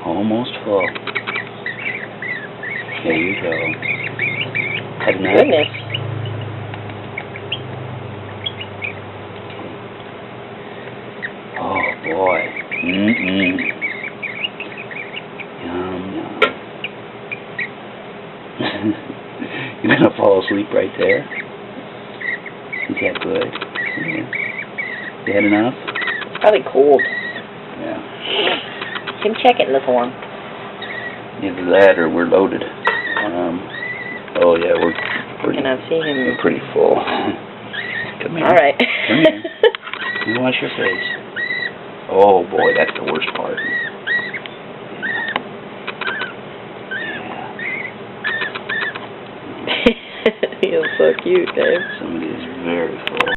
Almost full. There you go. Had enough? Goodness. Oh boy. Mm-mm. Yum, yum. You're gonna fall asleep right there. Is that good? Yeah. You had enough? Probably cold. Yeah. You can check it in the form. Either that or we're loaded. Oh yeah, we're Can I see him? we're pretty full. Come here. All right. Come here. You wash your face. Oh boy, that's the worst part. He is so cute, Dave. Somebody is very full.